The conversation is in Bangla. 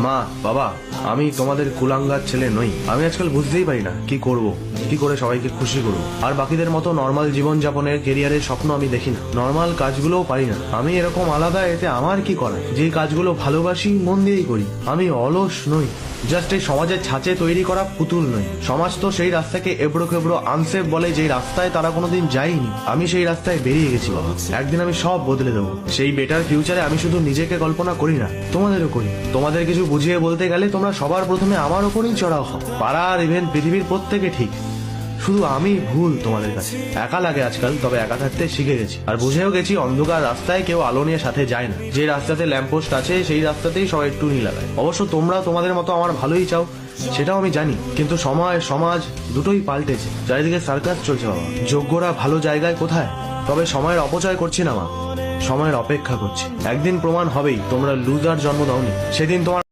মা বাবা, আমি তোমাদের কুলাঙ্গার ছেলে নই। আমি আজকাল বুঝতেই পারি না কি করব, কি করে সবাইকে খুশি করব। আর বাকিদের মতো নর্মাল জীবন যাপনের কেরিয়ারের স্বপ্ন আমি দেখি না, নর্মাল কাজগুলোও পারি না। আমি এরকম আলাদা, এতে আমার কি করা? যে কাজগুলো ভালোবাসি মন দিয়েই করি। আমি অলস নই, জাস্ট এই সমাজের ছাঁচে তৈরি করা পুতুল নই। সমাজ তো সেই রাস্তাকে এবড়ো খেবড়ো আনসেফ বলে, যেই রাস্তায় তারা কোনোদিন যায়নি। আমি সেই রাস্তায় বেরিয়ে গেছি বাবা। একদিন আমি সব বদলে দেবো। সেই বেটার ফিউচারে আমি শুধু নিজেকে কল্পনা করি না, তোমাদেরও করি। তোমাদের কিছু বুঝিয়ে বলতে গেলে তোমরা সবার প্রথমে আমার ওপরেই চড়াও হও। পাড়ার ইভেন পৃথিবীর প্রত্যেকে ঠিক, শুধু আমি ভুল তোমাদের কাছে। একা লাগে আজকাল, তবে একা থাকতে শিখে গেছি। আর বুঝেও গেছি অন্ধকার রাস্তায় কেউ আলো নিয়ে সাথে যায় না। যে রাস্তাতে ল্যাম্পপোস্ট আছে সেই রাস্তাতেই সবাই একটু নীল লাগায়। অবশ্য তোমরা তোমাদের মতো আমার ভালোই চাও, সেটাও আমি জানি। কিন্তু সময় সমাজ দুটোই পাল্টেছে। চারিদিকে সার্কাস চলছে বাবা। যোগ্যরা ভালো জায়গায় কোথায়? তবে সময়ের অপচয় করছি না মা, সময়ের অপেক্ষা করছি। একদিন প্রমাণ হবেই তোমরা লুজার জন্ম দাওনি। সেদিন তোমার